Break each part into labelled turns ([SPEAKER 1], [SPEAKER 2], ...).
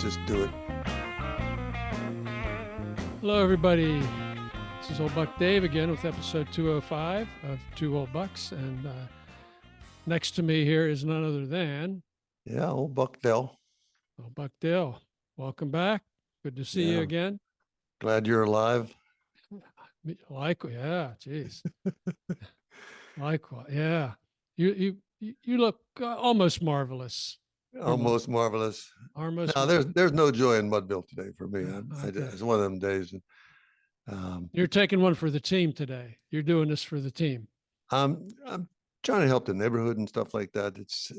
[SPEAKER 1] just do it.
[SPEAKER 2] Hello, everybody. This is Old Buck Dave again with episode 205 of Two Old Bucks. And next to me here is none other than
[SPEAKER 1] Old Buck Dell.
[SPEAKER 2] Old Buck Dale. Welcome back. Good to see you again.
[SPEAKER 1] Glad you're alive.
[SPEAKER 2] Geez. Likewise, yeah. You look almost marvelous.
[SPEAKER 1] Almost marvelous.
[SPEAKER 2] Almost.
[SPEAKER 1] Now, there's no joy in Mudville today for me.
[SPEAKER 2] Okay.
[SPEAKER 1] It's one of them days.
[SPEAKER 2] You're taking one for the team today. You're doing this for the team.
[SPEAKER 1] I'm trying to help the neighborhood and stuff like that. It's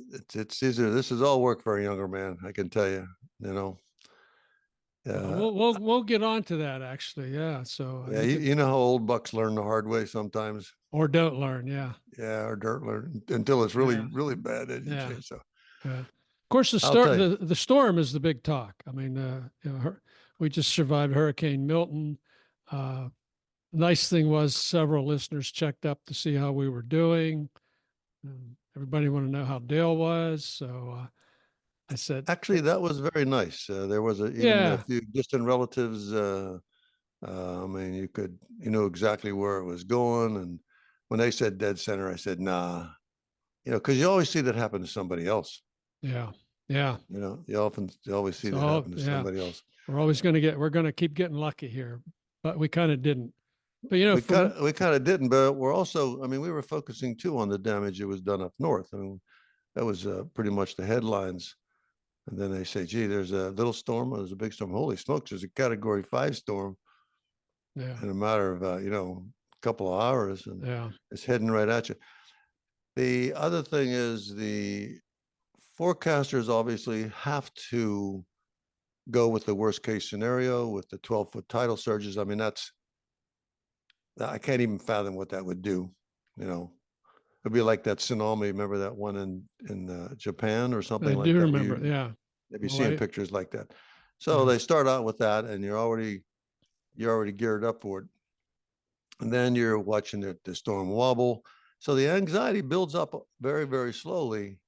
[SPEAKER 1] easier. This is all work for a younger man, I can tell you.
[SPEAKER 2] We'll get on to that actually. Yeah. So
[SPEAKER 1] you know how old bucks learn the hard way sometimes,
[SPEAKER 2] or don't learn. Yeah.
[SPEAKER 1] Yeah, or don't learn until it's really really bad. So.
[SPEAKER 2] Of course, the storm is the big talk. I mean, we just survived Hurricane Milton. Nice thing was several listeners checked up to see how we were doing. Everybody wanted to know how Dale was. So I said,
[SPEAKER 1] actually, that was very nice. There was a few distant relatives. I mean, you know exactly where it was going. And when they said dead center, I said, nah, because you always see that happen to somebody else.
[SPEAKER 2] Yeah.
[SPEAKER 1] You always see that happen to somebody else.
[SPEAKER 2] We're going to keep getting lucky here, but we kind of didn't. But
[SPEAKER 1] we kind of didn't, but we're also, I mean, we were focusing too on the damage that was done up north. I mean, that was pretty much the headlines. And then they say, gee, there's a little storm, there's a big storm. Holy smokes, there's a Category 5 storm.
[SPEAKER 2] Yeah.
[SPEAKER 1] In a matter of a couple of hours, and it's heading right at you. The other thing is the forecasters obviously have to go with the worst case scenario with the 12-foot tidal surges. I mean, I can't even fathom what that would do. It'd be like that tsunami. Remember that one in Japan or something like that?
[SPEAKER 2] I do remember. Yeah.
[SPEAKER 1] Have you seen pictures like that? So they start out with that, and you're already geared up for it. And then you're watching the storm wobble. So the anxiety builds up very, very slowly.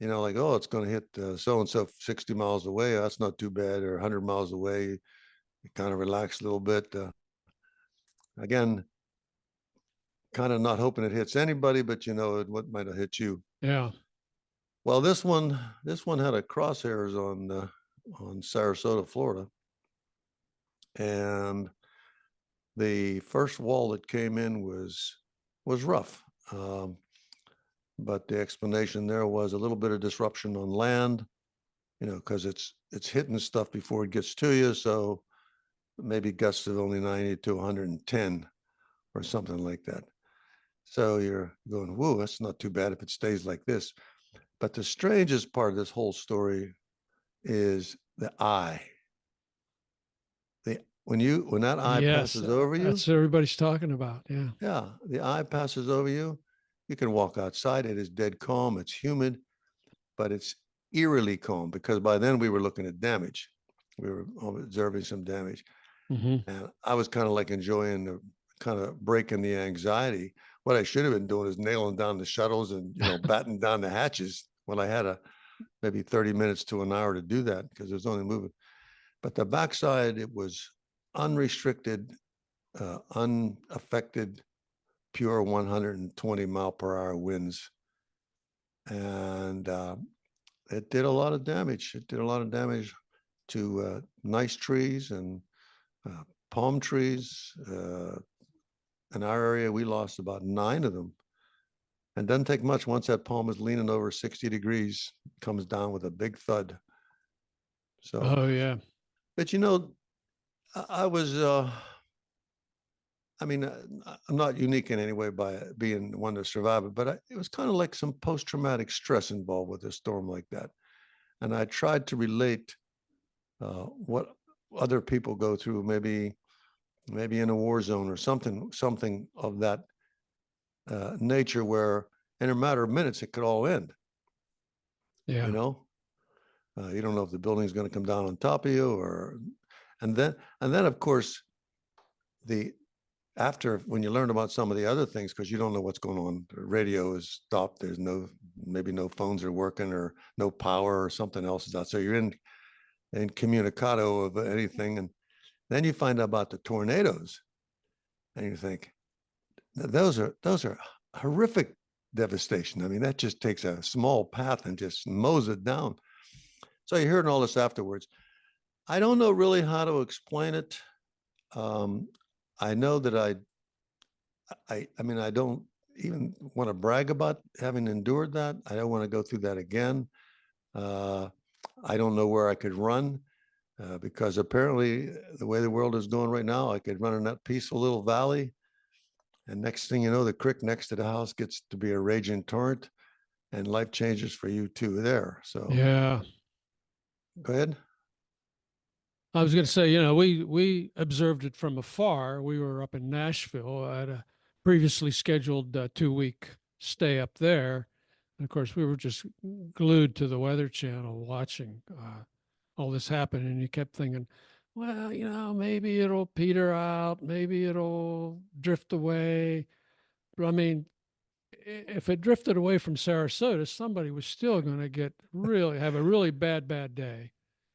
[SPEAKER 1] Like, oh, it's going to hit so-and-so 60 miles away. That's not too bad. Or 100 miles away. You kind of relax a little bit. Again, kind of not hoping it hits anybody, but what might have hit you.
[SPEAKER 2] Yeah.
[SPEAKER 1] Well, this one had a crosshairs on Sarasota, Florida. And the first wall that came in was rough. But the explanation there was a little bit of disruption on land, because it's hitting stuff before it gets to you. So maybe gusts of only 90 to 110 or something like that. So you're going, whoa, that's not too bad if it stays like this. But the strangest part of this whole story is the eye. When that eye passes over you,
[SPEAKER 2] that's what everybody's talking about.
[SPEAKER 1] Yeah, the eye passes over you. You can walk outside. It is dead calm. It's humid, but it's eerily calm because by then we were looking at damage. We were observing some damage, and I was kind of like enjoying the kind of breaking the anxiety. What I should have been doing is nailing down the shuttles and batting down the hatches when I had maybe 30 minutes to an hour to do that because it was only moving. But the backside, it was unrestricted, unaffected, pure 120 mile per hour winds. And it did a lot of damage. It did a lot of damage to nice trees and palm trees. In our area, we lost about 9 of them. And doesn't take much. Once that palm is leaning over 60 degrees, it comes down with a big thud. So, but I was, I'm not unique in any way by being one to survive it, but it was kind of like some post-traumatic stress involved with a storm like that. And I tried to relate what other people go through, maybe in a war zone or something of that nature where in a matter of minutes, it could all end.
[SPEAKER 2] Yeah.
[SPEAKER 1] You don't know if the building's going to come down on top of you and then of course when you learn about some of the other things, because you don't know what's going on, the radio is stopped. There's maybe no phones are working or no power or something else is out. So you're in incommunicado of anything. And then you find out about the tornadoes, and you think those are horrific devastation. I mean, that just takes a small path and just mows it down. So you're hearing all this afterwards. I don't know really how to explain it. I know that I mean, I don't even want to brag about having endured that. I don't want to go through that again. I don't know where I could run because apparently the way the world is going right now, I could run in that peaceful little valley. And next thing you know, the creek next to the house gets to be a raging torrent, and life changes for you too there. So
[SPEAKER 2] Yeah.
[SPEAKER 1] Go ahead.
[SPEAKER 2] I was going to say, you know, we observed it from afar. We were up in Nashville at a previously scheduled 2-week stay up there. And of course, we were just glued to the Weather Channel watching all this happen. And you kept thinking, well, you know, maybe it'll peter out, maybe it'll drift away. But I mean, if it drifted away from Sarasota, somebody was still going to have a really bad day.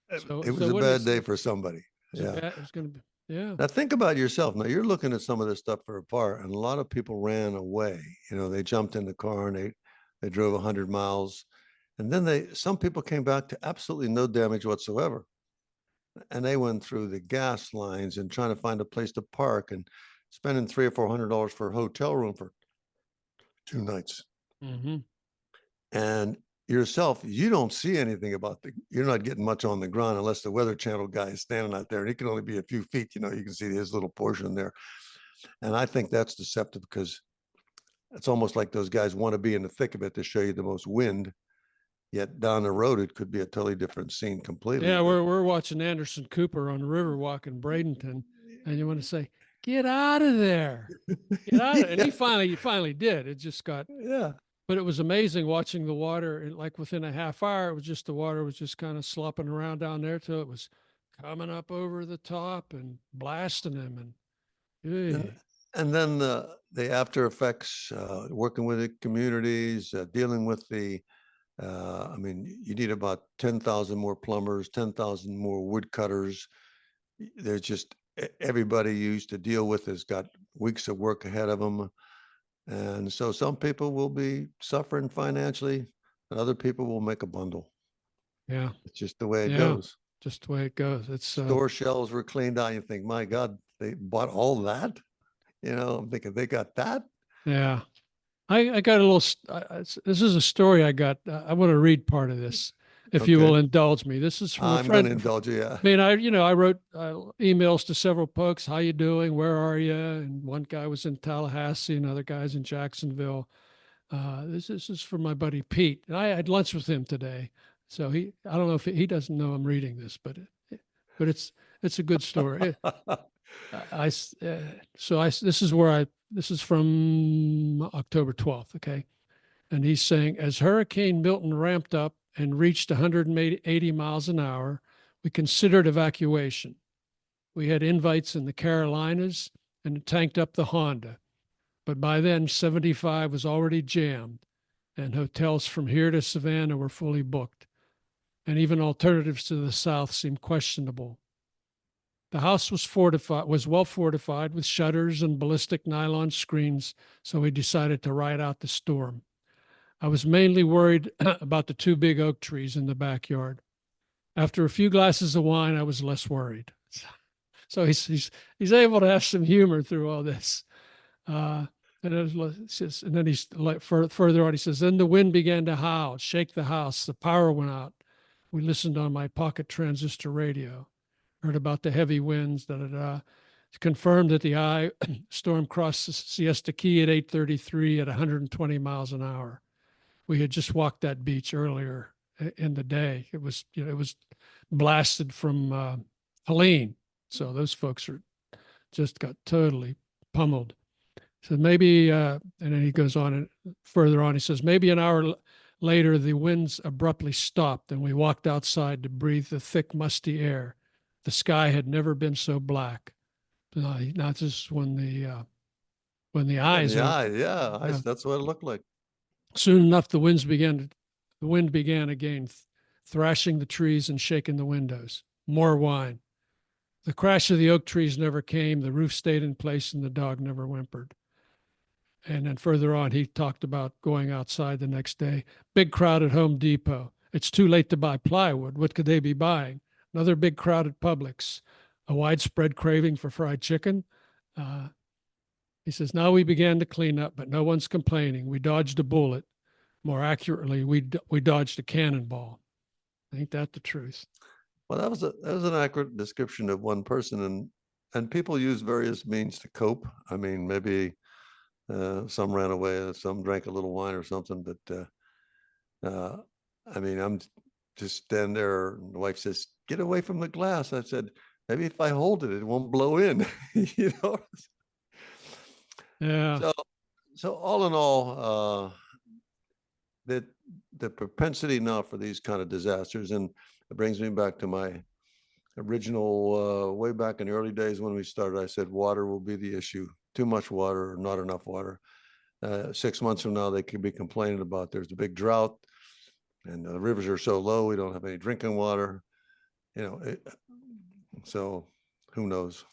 [SPEAKER 1] It was a bad day for somebody. Yeah.
[SPEAKER 2] It was going to be, yeah.
[SPEAKER 1] Now think about yourself. Now you're looking at some of this stuff for apart, and a lot of people ran away. You know, they jumped in the car and they drove 100 miles, and then some people came back to absolutely no damage whatsoever, and they went through the gas lines and trying to find a place to park and spending $300 or $400 for a hotel room for 2 nights.
[SPEAKER 2] Mm-hmm.
[SPEAKER 1] And yourself, you don't see anything you're not getting much on the ground unless the Weather Channel guy is standing out there, and he can only be a few feet. You know, you can see his little portion there. And I think that's deceptive because it's almost like those guys want to be in the thick of it to show you the most wind. Yet down the road, it could be a totally different scene completely.
[SPEAKER 2] Yeah, we're watching Anderson Cooper on the Riverwalk in Bradenton, and you want to say, "Get out of there, get out!" And he finally did. It just got But it was amazing watching the water. And like within a half hour, the water was just kind of slopping around down there till it was coming up over the top and blasting him.
[SPEAKER 1] And then the after effects, working with the communities, dealing with I mean, you need about 10,000 more plumbers, 10,000 more woodcutters. There's just everybody you used to deal with has got weeks of work ahead of them. And so some people will be suffering financially, and other people will make a bundle.
[SPEAKER 2] Yeah.
[SPEAKER 1] It's just the way it goes.
[SPEAKER 2] Just the way it goes. It's
[SPEAKER 1] store shelves were cleaned out. You think, my God, they bought all that? You know, I'm thinking they got that.
[SPEAKER 2] Yeah. I got a little, this is a story I got. I want to read part of this, if you will indulge me. This is from a friend. I'm
[SPEAKER 1] going to indulge you, yeah.
[SPEAKER 2] I mean, I wrote emails to several folks. How you doing? Where are you? And one guy was in Tallahassee, another guy's in Jacksonville. This is from my buddy Pete. And I had lunch with him today. So I don't know if he doesn't know I'm reading this, but it's a good story. This is from October 12th. Okay. And he's saying, as Hurricane Milton ramped up and reached 180 miles an hour, we considered evacuation. We had invites in the Carolinas and tanked up the Honda. But by then, 75 was already jammed, and hotels from here to Savannah were fully booked. And even alternatives to the south seemed questionable. The house was well fortified with shutters and ballistic nylon screens, so we decided to ride out the storm. I was mainly worried about the 2 big oak trees in the backyard. After a few glasses of wine, I was less worried. So he's able to have some humor through all this. And then he's like further on, he says, then the wind began to howl, shake the house. The power went out. We listened on my pocket transistor radio, heard about the heavy winds that confirmed that the eye storm crossed Siesta Key at 8:33 at 120 miles an hour. We had just walked that beach earlier in the day. It was blasted from Helene. So those folks just got totally pummeled. So maybe, and then he goes on and further on, he says, maybe an hour later, the winds abruptly stopped and we walked outside to breathe the thick, musty air. The sky had never been so black. Not just when the eyes.
[SPEAKER 1] That's what it looked like.
[SPEAKER 2] Soon enough, the wind began again, thrashing the trees and shaking the windows. More wine. The crash of the oak trees never came. The roof stayed in place and the dog never whimpered. And then further on, he talked about going outside the next day. Big crowd at Home Depot. It's too late to buy plywood. What could they be buying? Another big crowd at Publix. A widespread craving for fried chicken. He says, now we began to clean up, but no one's complaining. We dodged a bullet. More accurately, we dodged a cannonball. Ain't that the truth?
[SPEAKER 1] Well, that was an accurate description of one person, and people use various means to cope. I mean, maybe some ran away, some drank a little wine or something, but I mean, I'm just standing there, and the wife says, "Get away from the glass." I said, "Maybe if I hold it, it won't blow in." You know.
[SPEAKER 2] Yeah.
[SPEAKER 1] So all in all, the propensity now for these kind of disasters, and it brings me back to my original way back in the early days when we started. I said water will be the issue. Too much water or not enough water. 6 months from now, they could be complaining about there's a big drought and the rivers are so low, we don't have any drinking water. You know, so who knows?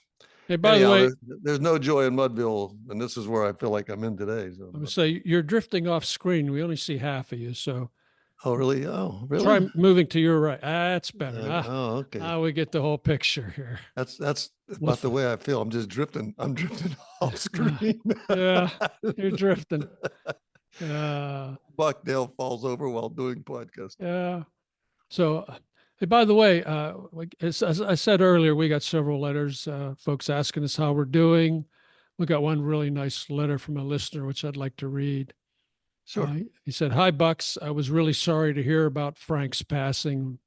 [SPEAKER 2] Hey, by the way,
[SPEAKER 1] there's no joy in Mudville, and this is where I feel like I'm in today. So
[SPEAKER 2] I would say you're drifting off screen. We only see half of you, so.
[SPEAKER 1] Oh, really? Oh, really?
[SPEAKER 2] Try moving to your right. That's better.
[SPEAKER 1] Oh, okay.
[SPEAKER 2] Now we get the whole picture here.
[SPEAKER 1] That's about the way I feel. I'm just drifting. I'm drifting off screen.
[SPEAKER 2] Yeah, you're drifting.
[SPEAKER 1] Buckdale falls over while doing podcast.
[SPEAKER 2] Yeah. So, hey, by the way, as I said earlier, we got several letters, folks asking us how we're doing. We got one really nice letter from a listener, which I'd like to read.
[SPEAKER 1] Sure.
[SPEAKER 2] He said, "Hi, Bucks. I was really sorry to hear about Frank's passing."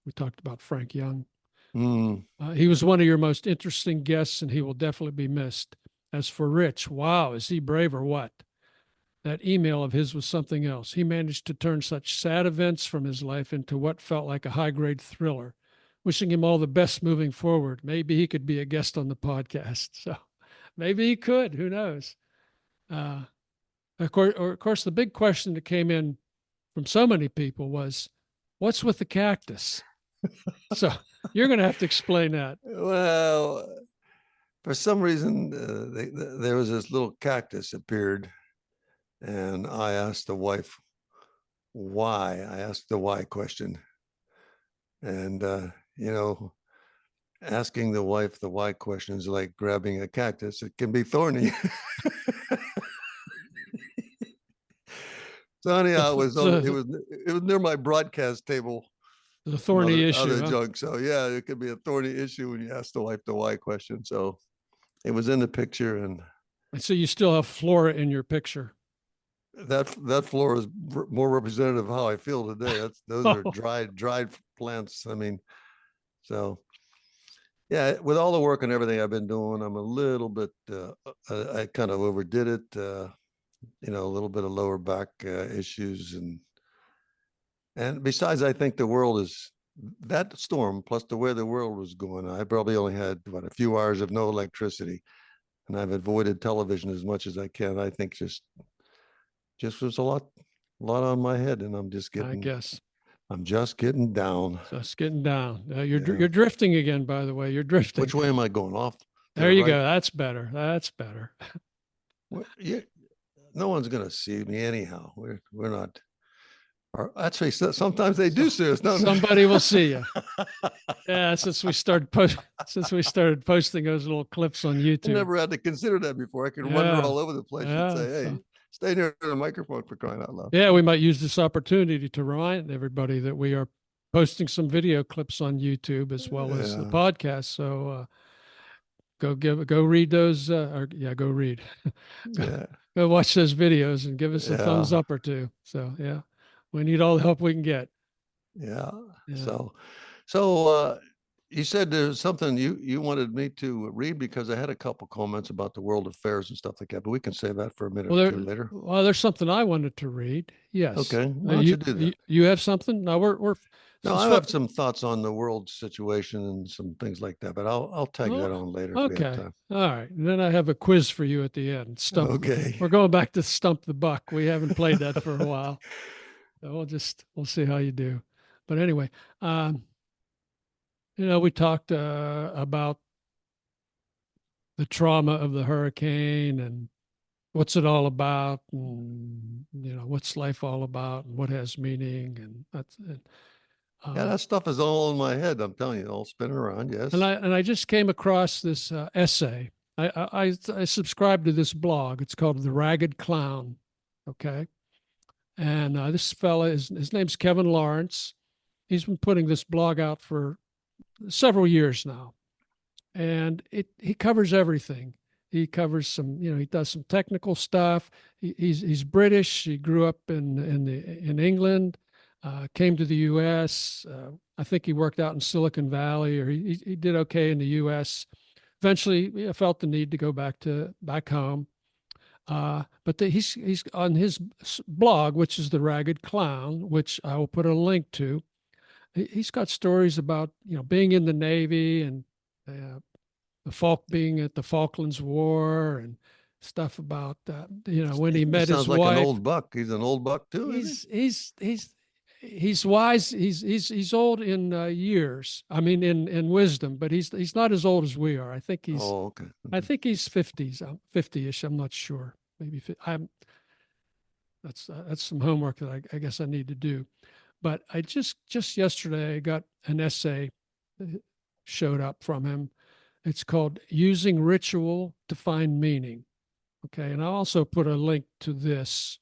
[SPEAKER 2] We talked about Frank Young. He was one of your most interesting guests, and he will definitely be missed. As for Rich, wow, is he brave or what? That email of his was something else. He managed to turn such sad events from his life into what felt like a high-grade thriller. Wishing him all the best moving forward. Maybe he could be a guest on the podcast. So maybe he could. Who knows? Of course, the big question that came in from so many people was, what's with the cactus? So you're going to have to explain that.
[SPEAKER 1] Well, for some reason, there was this little cactus appeared, and I asked the wife why. I asked the why question. And, asking the wife the why question is like grabbing a cactus. It can be thorny. So anyhow, it was near my broadcast table.
[SPEAKER 2] The thorny issue.
[SPEAKER 1] Other junk. So yeah, it could be a thorny issue when you ask the wife the why question. So it was in the picture, and
[SPEAKER 2] so you still have flora in your picture.
[SPEAKER 1] That flora is more representative of how I feel today. Those are dried plants. I mean, so yeah, with all the work and everything I've been doing, I'm a little bit. I kind of overdid it. A little bit of lower back issues, and besides, I think the world is that storm plus the way the world was going. I probably only had a few hours of no electricity, and I've avoided television as much as I can. I think just was a lot on my head, and I'm just getting.
[SPEAKER 2] I guess
[SPEAKER 1] I'm just getting down.
[SPEAKER 2] Just getting down. You're drifting again. By the way, you're drifting.
[SPEAKER 1] Which way am I going? Off?
[SPEAKER 2] There you go. That's better. That's better.
[SPEAKER 1] Well, yeah. No one's going to see me anyhow. We're not. Or actually, sometimes they do see us.
[SPEAKER 2] Somebody will see you. Yeah, since we started posting those little clips on YouTube.
[SPEAKER 1] I never had to consider that before. I could wander all over the place and say, "Hey, stay near the microphone for crying out loud."
[SPEAKER 2] Yeah, we might use this opportunity to remind everybody that we are posting some video clips on YouTube as well as the podcast. So go read those. Go read. Go watch those videos and give us a thumbs up or two. So yeah, we need all the help we can get.
[SPEAKER 1] Yeah. So you said there's something you wanted me to read because I had a couple comments about the world affairs and stuff like that, but we can save that for a minute or two later.
[SPEAKER 2] Well, there's something I wanted to read. Yes.
[SPEAKER 1] Okay. Why don't you do that?
[SPEAKER 2] You have something? No,
[SPEAKER 1] No, I have some thoughts on the world situation and some things like that, but I'll tag that on later.
[SPEAKER 2] Okay. If we have time. All right. And then I have a quiz for you at the end. We're going back to Stump the Buck. We haven't played that for a while. So we'll see how you do. But anyway, we talked about the trauma of the hurricane and what's it all about, and what's life all about, and what has meaning, and that's it.
[SPEAKER 1] Yeah, that stuff is all in my head. I'm telling you, all spinning around. Yes.
[SPEAKER 2] And I just came across this essay. I subscribe to this blog. It's called The Ragged Clown. Okay. And this fella, his name's Kevin Lawrence. He's been putting this blog out for several years now. And he covers everything. He covers some, he does some technical stuff. He's British. He grew up in England, came to the U.S. I think he worked out in Silicon Valley, or he did okay in the U.S. Eventually, I felt the need to go back home. But he's on his blog, which is The Ragged Clown, which I will put a link to. He's got stories about being in the Navy and being at the Falklands War, and stuff about when he met his
[SPEAKER 1] sounds like
[SPEAKER 2] wife.
[SPEAKER 1] an old buck. He's an old buck too.
[SPEAKER 2] He's wise. He's old in years. I mean, in wisdom, but he's not as old as we are. I think he's.
[SPEAKER 1] Oh, okay.
[SPEAKER 2] I think he's 50s, 50-ish. I'm not sure. Maybe that's some homework that I guess I need to do. But I just yesterday I got an essay that showed up from him. It's called "Using Ritual to Find Meaning." Okay, and I'll also put a link to this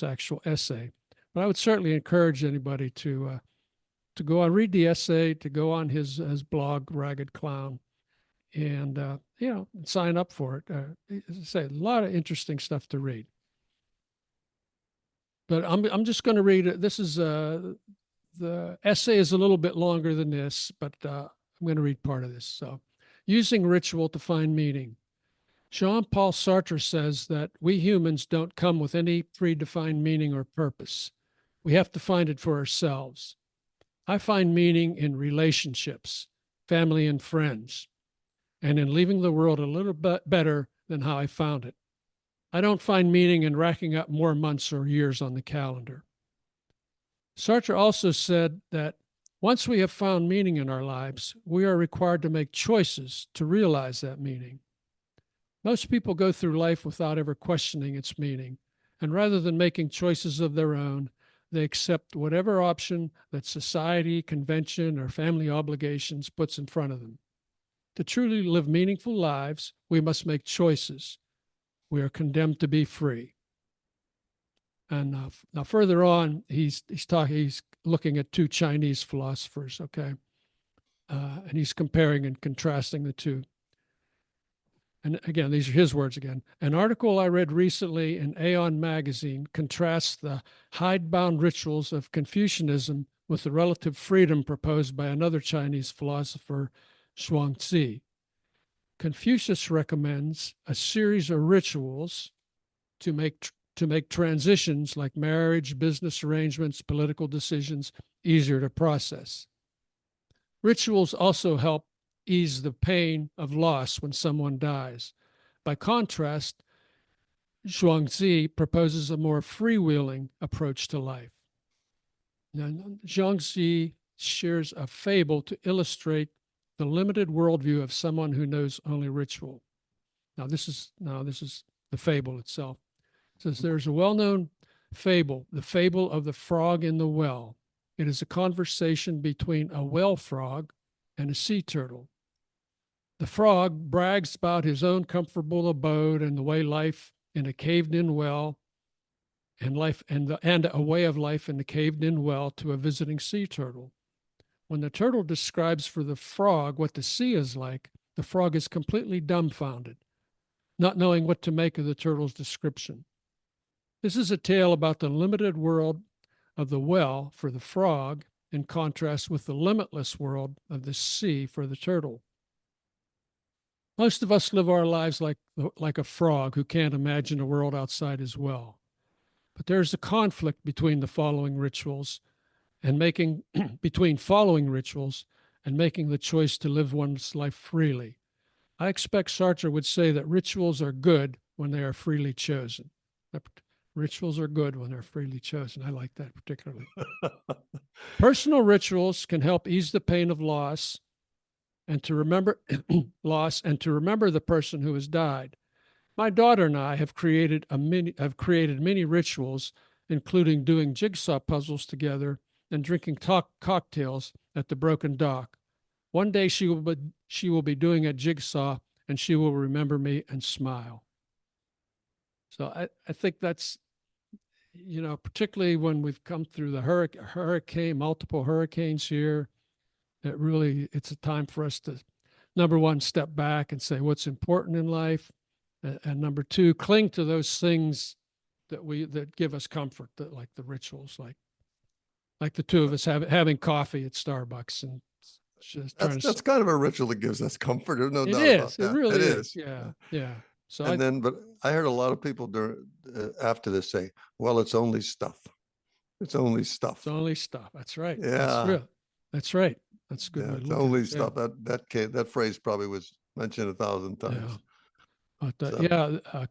[SPEAKER 2] actual essay. But I would certainly encourage anybody to go and read the essay, to go on his blog, Ragged Clown, and sign up for it. As I say, a lot of interesting stuff to read. But I'm just going to read it. This is the essay is a little bit longer than this, but I'm going to read part of this. So, using ritual to find meaning. Jean-Paul Sartre says that we humans don't come with any predefined meaning or purpose. We have to find it for ourselves. I find meaning in relationships, family and friends, and in leaving the world a little bit better than how I found it. I don't find meaning in racking up more months or years on the calendar. Sartre also said that once we have found meaning in our lives, we are required to make choices to realize that meaning. Most people go through life without ever questioning its meaning, and rather than making choices of their own, they accept whatever option that society, convention, or family obligations puts in front of them. To truly live meaningful lives, we must make choices. We are condemned to be free. And now further on, he's looking at two Chinese philosophers, okay? And he's comparing and contrasting the two. And again, these are his words again. An article I read recently in Aeon magazine contrasts the hidebound rituals of Confucianism with the relative freedom proposed by another Chinese philosopher, Zhuangzi. Confucius recommends a series of rituals to make transitions like marriage, business arrangements, political decisions easier to process. Rituals also help ease the pain of loss when someone dies. By contrast, Zhuangzi proposes a more freewheeling approach to life. Now, Zhuangzi shares a fable to illustrate the limited worldview of someone who knows only ritual. Now, this is the fable itself. It says there's a well-known fable, the fable of the frog in the well. It is a conversation between a well frog and a sea turtle. The frog brags about his own comfortable abode and the way life in a caved-in well and a way of life in the caved-in well to a visiting sea turtle. When the turtle describes for the frog what the sea is like, the frog is completely dumbfounded, not knowing what to make of the turtle's description. This is a tale about the limited world of the well for the frog in contrast with the limitless world of the sea for the turtle. Most of us live our lives like a frog who can't imagine a world outside his well. But there's a conflict between the following rituals and between following rituals and making the choice to live one's life freely. I expect Sartre would say that rituals are good when they are freely chosen. Rituals are good when they're freely chosen. I like that particularly. Personal rituals can help ease the pain of loss and to remember loss and to remember the person who has died. My daughter and I have created many rituals, including doing jigsaw puzzles together and drinking cocktails at the broken dock. One day she will be doing a jigsaw and she will remember me and smile. So I think that's, particularly when we've come through the hurricane, multiple hurricanes here, it's a time for us to, number one, step back and say what's important in life. And number two, cling to those things that give us comfort, that like the rituals, like the two of us having coffee at Starbucks and just
[SPEAKER 1] that's kind of a ritual that gives us comfort. There's no doubt about that.
[SPEAKER 2] It really is. Yeah. So
[SPEAKER 1] but I heard a lot of people after this say, "Well, it's only stuff. It's only stuff.
[SPEAKER 2] It's only stuff." That's right.
[SPEAKER 1] Yeah,
[SPEAKER 2] that's real. That's right. That's good.
[SPEAKER 1] Yeah, it's only stuff. That phrase probably was mentioned 1,000 times.
[SPEAKER 2] Yeah. But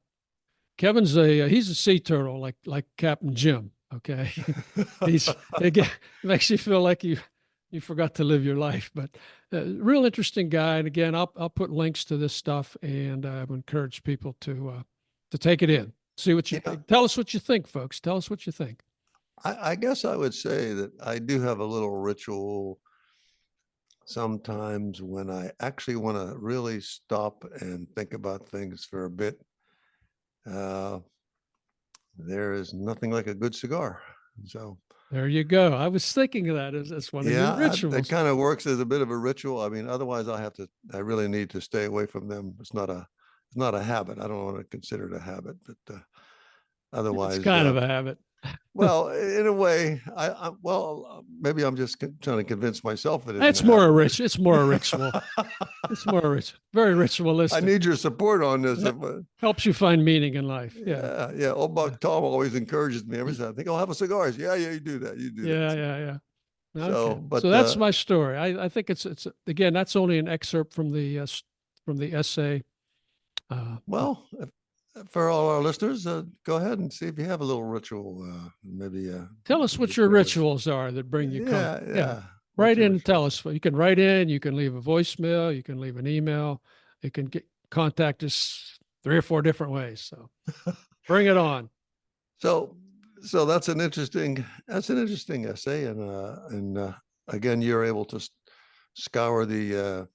[SPEAKER 2] Kevin's he's a sea turtle, like Captain Jim. Okay, it makes you feel like you forgot to live your life, but real interesting guy. And again, I'll put links to this stuff, and I would encourage people to take it in, see what you think. Tell us what you think, folks. Tell us what you think.
[SPEAKER 1] I guess I would say that I do have a little ritual sometimes when I actually want to really stop and think about things for a bit. There is nothing like a good cigar. So
[SPEAKER 2] there you go. I was thinking of that as one of your rituals.
[SPEAKER 1] It kind of works as a bit of a ritual. I mean, otherwise I really need to stay away from them. It's not a habit. I don't want to consider it a habit, but otherwise
[SPEAKER 2] it's kind of a habit.
[SPEAKER 1] Well, in a way, maybe I'm just trying to convince myself that
[SPEAKER 2] it's more a ritual. It's more a ritual. It's more rich, very ritualistic.
[SPEAKER 1] I need your support on this.
[SPEAKER 2] Helps you find meaning in life.
[SPEAKER 1] Yeah. Old Buck Tom always encourages me every time. I think I'll have a cigars. Yeah, you do that. You do that.
[SPEAKER 2] Yeah.
[SPEAKER 1] Okay.
[SPEAKER 2] So that's my story. I think it's again, that's only an excerpt from the essay.
[SPEAKER 1] Well, for all our listeners, go ahead and see if you have a little ritual. Maybe
[SPEAKER 2] tell us what your rituals are that bring you comfort. Yeah. Write in and tell us. You can write in. You can leave a voicemail. You can leave an email. You can contact us 3 or 4 different ways. So bring it on.
[SPEAKER 1] So that's an interesting essay, and again, you're able to scour the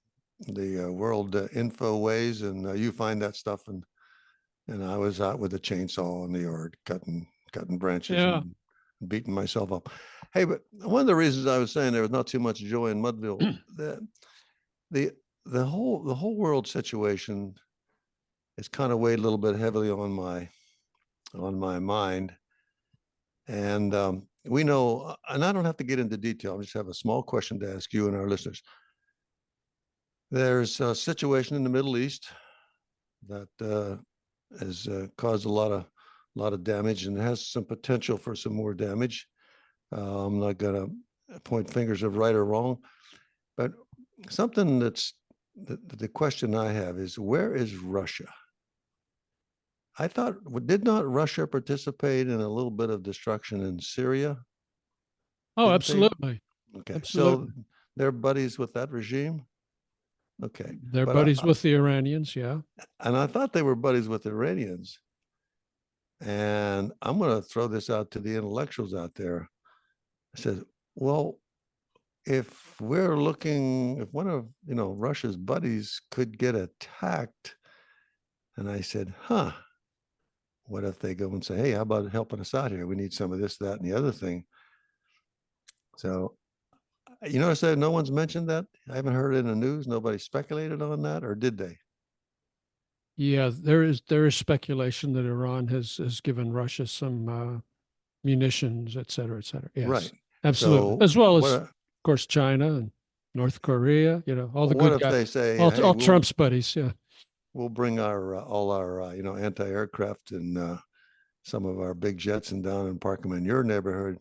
[SPEAKER 1] world info ways, and you find that stuff, and I was out with a chainsaw in the yard cutting branches and beating myself up. Hey, but one of the reasons I was saying there was not too much joy in Mudville, the whole world situation has kind of weighed a little bit heavily on my mind. And we know, and I don't have to get into detail, I just have a small question to ask you and our listeners. There's a situation in the Middle East that has caused a lot of damage and has some potential for some more damage. I'm not going to point fingers of right or wrong, but something the question I have is, where is Russia? I thought, did not Russia participate in a little bit of destruction in Syria?
[SPEAKER 2] Oh, absolutely.
[SPEAKER 1] Okay. Absolutely. So they're buddies with that regime? Okay.
[SPEAKER 2] They're buddies with the Iranians, yeah.
[SPEAKER 1] And I thought they were buddies with the Iranians. And I'm going to throw this out to the intellectuals out there. I said, well, if one of, Russia's buddies could get attacked, and I said, what if they go and say, hey, how about helping us out here? We need some of this, that, and the other thing. So, I said no one's mentioned that. I haven't heard it in the news. Nobody speculated on that, or did they?
[SPEAKER 2] Yeah, there is speculation that Iran has given Russia some munitions, et cetera, et cetera. Yes, right. Absolutely. So as well as, of course, China and North Korea. All the good guys. What if
[SPEAKER 1] they say,
[SPEAKER 2] all Trump's buddies? Yeah.
[SPEAKER 1] We'll bring all our anti-aircraft and some of our big jets and down and park them in your neighborhood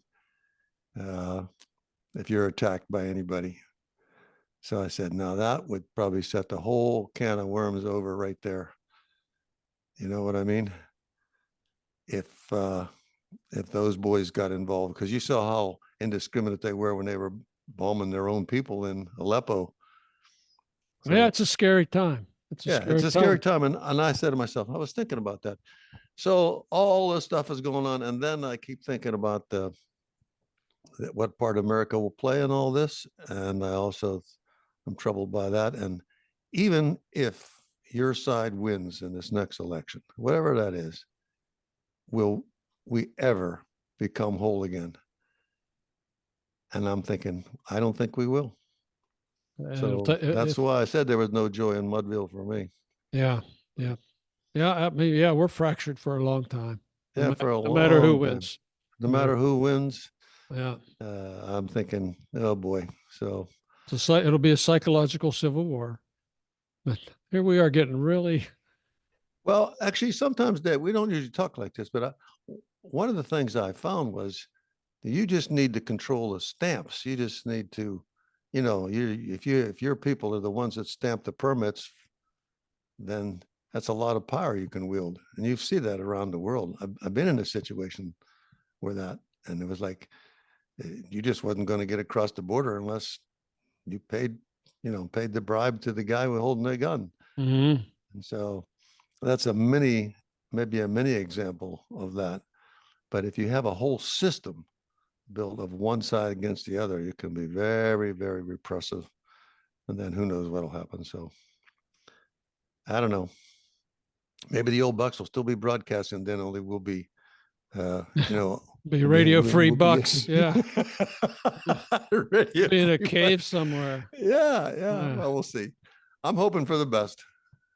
[SPEAKER 1] if you're attacked by anybody. So I said, no, that would probably set the whole can of worms over right there. You know what I mean? If those boys got involved, because you saw how indiscriminate they were when they were bombing their own people in Aleppo.
[SPEAKER 2] So, yeah, it's a scary time.
[SPEAKER 1] It's a scary time. And I said to myself, I was thinking about that. So all this stuff is going on. And then I keep thinking about what part America will play in all this. And I also am troubled by that. And even if your side wins in this next election, whatever that is, will we ever become whole again? And I'm thinking, I don't think we will. So that's why I said there was no joy in Mudville for me.
[SPEAKER 2] Yeah, yeah, yeah. I mean, yeah, we're fractured for a long time.
[SPEAKER 1] Yeah, for a long time.
[SPEAKER 2] No matter who wins.
[SPEAKER 1] No matter who wins.
[SPEAKER 2] Yeah.
[SPEAKER 1] I'm thinking, oh boy. So
[SPEAKER 2] it'll be a psychological civil war. But here we are getting really.
[SPEAKER 1] Well, actually, sometimes, Dave, we don't usually talk like this, but one of the things I found was that you just need to control the stamps. You just need to, if your people are the ones that stamp the permits, then that's a lot of power you can wield. And you see that around the world. I've been in a situation where that, and it was like, you just wasn't going to get across the border unless you paid the bribe to the guy holding the gun.
[SPEAKER 2] Mm-hmm.
[SPEAKER 1] And so that's maybe a mini example of that. But if you have a whole system built of one side against the other, you can be very, very repressive. And then who knows what'll happen. So I don't know. Maybe the old Bucks will still be broadcasting, then only we'll be,
[SPEAKER 2] be radio free Bucks. Yeah.
[SPEAKER 1] Be
[SPEAKER 2] in a cave somewhere.
[SPEAKER 1] Yeah. Well, we'll see. I'm hoping for the best.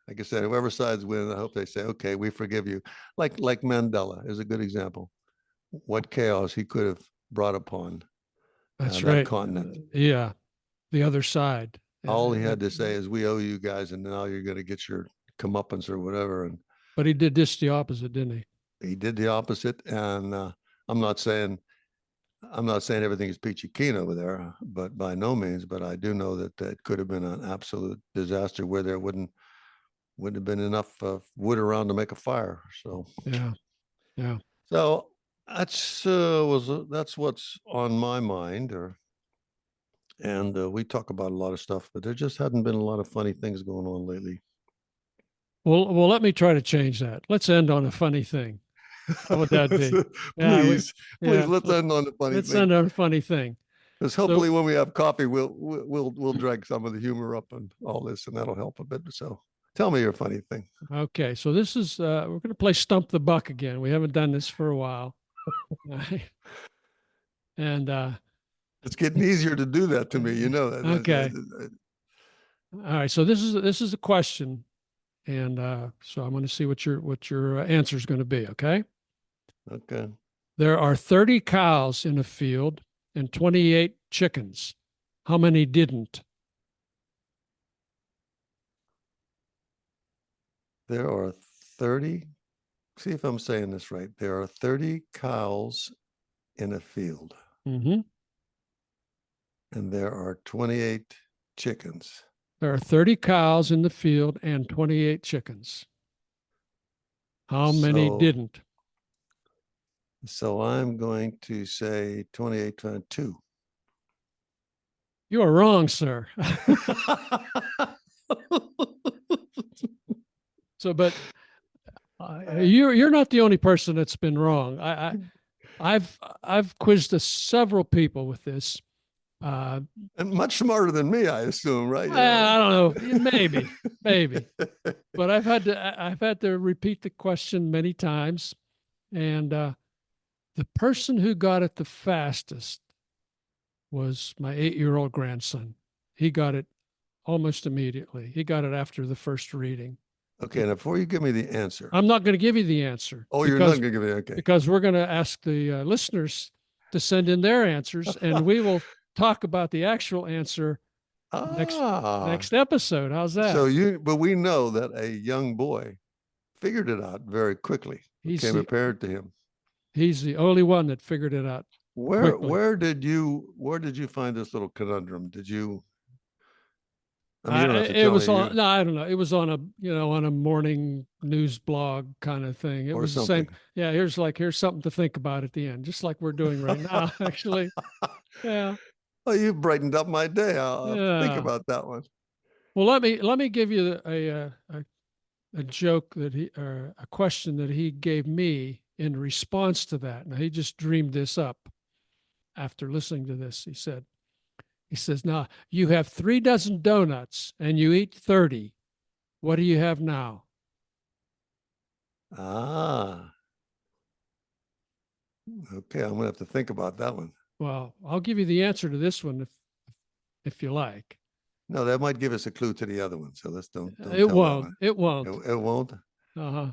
[SPEAKER 1] Like I said, whoever sides win, I hope they say, okay, we forgive you. Like Mandela is a good example. What chaos he could have brought upon that continent.
[SPEAKER 2] Yeah. The other side.
[SPEAKER 1] All he had to say is, we owe you guys, and now you're going to get your comeuppance or whatever.
[SPEAKER 2] But he did just the opposite, didn't he?
[SPEAKER 1] He did the opposite. And I'm not saying everything is peachy keen over there, but by no means. But I do know that it could have been an absolute disaster where there wouldn't have been enough wood around to make a fire. So
[SPEAKER 2] yeah.
[SPEAKER 1] So that's what's on my mind. And we talk about a lot of stuff, but there just hadn't been a lot of funny things going on lately.
[SPEAKER 2] Well, let me try to change that. Let's end on a funny thing. How would that be?
[SPEAKER 1] Please, let's end on a funny thing.
[SPEAKER 2] Let's end on a funny thing.
[SPEAKER 1] Because hopefully when we have coffee, we'll drag some of the humor up and all this, and that'll help a bit. So tell me your funny thing.
[SPEAKER 2] Okay, so this is we're going to play Stump the Buck again. We haven't done this for a while, and
[SPEAKER 1] it's getting easier to do that to me. You know that.
[SPEAKER 2] Okay. All right. So this is a question, and so I'm going to see what your answer is going to be. Okay.
[SPEAKER 1] Okay.
[SPEAKER 2] There are 30 cows in a field and 28 chickens. How many didn't?
[SPEAKER 1] There are 30. See if I'm saying this right. There are 30 cows in a field.
[SPEAKER 2] Mm-hmm.
[SPEAKER 1] And there are 28 chickens.
[SPEAKER 2] There are 30 cows in the field and 28 chickens. How many didn't?
[SPEAKER 1] So I'm going to say 28 times 2.
[SPEAKER 2] You are wrong, sir. So, but you're not the only person that's been wrong. I've quizzed several people with this.
[SPEAKER 1] And much smarter than me, I assume, right?
[SPEAKER 2] I don't know, maybe, but I've had to repeat the question many times, and the person who got it the fastest was my 8-year-old grandson. He got it almost immediately. He got it after the first reading.
[SPEAKER 1] Okay, now before you give me the answer,
[SPEAKER 2] I'm not going to give you the answer.
[SPEAKER 1] Oh, you're not going to give me okay?
[SPEAKER 2] Because we're going to ask the listeners to send in their answers, and we will talk about the actual answer next episode. How's that?
[SPEAKER 1] But we know that a young boy figured it out very quickly. Became apparent to him.
[SPEAKER 2] He's the only one that figured it out.
[SPEAKER 1] Where did you find this little conundrum? Did you I mean, you don't have to
[SPEAKER 2] It
[SPEAKER 1] tell
[SPEAKER 2] was
[SPEAKER 1] me
[SPEAKER 2] on, no, I don't know. It was on a, on a morning news blog kind of thing. It
[SPEAKER 1] or
[SPEAKER 2] was the
[SPEAKER 1] something.
[SPEAKER 2] same. Yeah. Here's something to think about at the end, just like we're doing right now, actually. Yeah.
[SPEAKER 1] Oh, you brightened up my day. I'll have to think
[SPEAKER 2] Yeah.
[SPEAKER 1] about that one.
[SPEAKER 2] Well, let me give you a joke that he, or a question that he gave me in response to that. Now he just dreamed this up after listening to this. He says, now you have 3 dozen donuts and you eat 30. What do you have now?
[SPEAKER 1] Ah, okay. I'm gonna have to think about that one.
[SPEAKER 2] Well, I'll give you the answer to this one if you like.
[SPEAKER 1] No, that might give us a clue to the other one. So let's don't
[SPEAKER 2] It
[SPEAKER 1] tell that
[SPEAKER 2] won't.
[SPEAKER 1] one.
[SPEAKER 2] It won't.
[SPEAKER 1] It won't.
[SPEAKER 2] Uh-huh.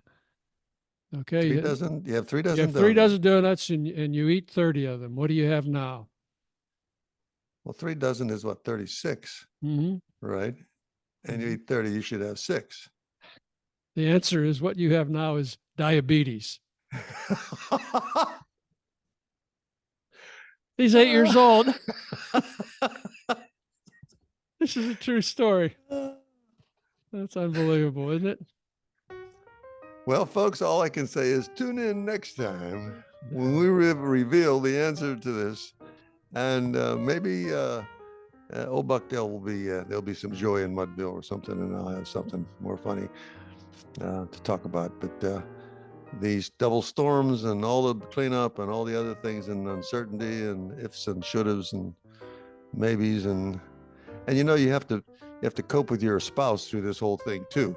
[SPEAKER 2] Okay.
[SPEAKER 1] 3 dozen. You have 3
[SPEAKER 2] You
[SPEAKER 1] dozen
[SPEAKER 2] have 3
[SPEAKER 1] donuts.
[SPEAKER 2] dozen donuts and you eat 30 of them. What do you have now?
[SPEAKER 1] Well, 3 dozen is what, 36,
[SPEAKER 2] Mm-hmm.
[SPEAKER 1] right? And you eat 30, you should have 6.
[SPEAKER 2] The answer is what you have now is diabetes. He's 8 years old. This is a true story. That's unbelievable, isn't it?
[SPEAKER 1] Well, folks, all I can say is tune in next time when we reveal the answer to this. And maybe old Buckdale will be, there'll be some joy in Mudville or something, and I'll have something more funny to talk about. But these double storms and all the cleanup and all the other things and uncertainty and ifs and shouldas and maybes and you have to cope with your spouse through this whole thing too.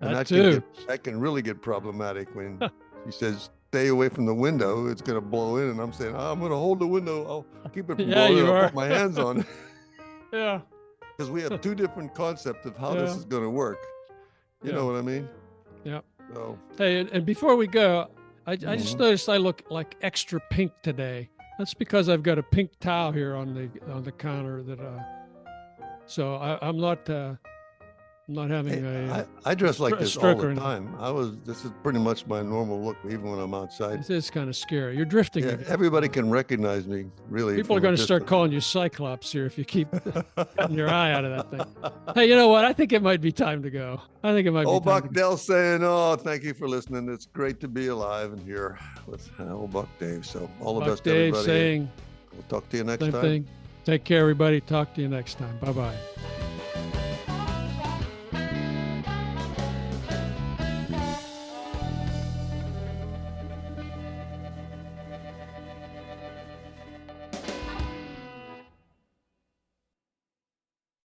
[SPEAKER 1] And that can really get problematic when he says, stay away from the window. It's going to blow in. And I'm saying, I'm going to hold the window. I'll keep it from blowing in. I'll put my hands on it.
[SPEAKER 2] Yeah.
[SPEAKER 1] Because we have 2 different concepts of how this is going to work. You know what I mean?
[SPEAKER 2] Yeah.
[SPEAKER 1] So,
[SPEAKER 2] hey, and before we go, I just noticed I look like extra pink today. That's because I've got a pink towel here on the counter that, so I'm not having
[SPEAKER 1] I dress like this all the
[SPEAKER 2] or
[SPEAKER 1] time. This is pretty much my normal look, even when I'm outside.
[SPEAKER 2] This is kind of scary. You're drifting.
[SPEAKER 1] Yeah, everybody can recognize me, really.
[SPEAKER 2] People are going to start calling you Cyclops here if you keep cutting your eye out of that thing. Hey, you know what? I think it might be time to go. I think it might
[SPEAKER 1] old
[SPEAKER 2] be time
[SPEAKER 1] Buck Dell saying, oh, thank you for listening. It's great to be alive and here with old Buck Dave. So all the best,
[SPEAKER 2] Dave
[SPEAKER 1] everybody.
[SPEAKER 2] Saying,
[SPEAKER 1] we'll talk to you next
[SPEAKER 2] same
[SPEAKER 1] time.
[SPEAKER 2] Thing. Take care, everybody. Talk to you next time. Bye-bye.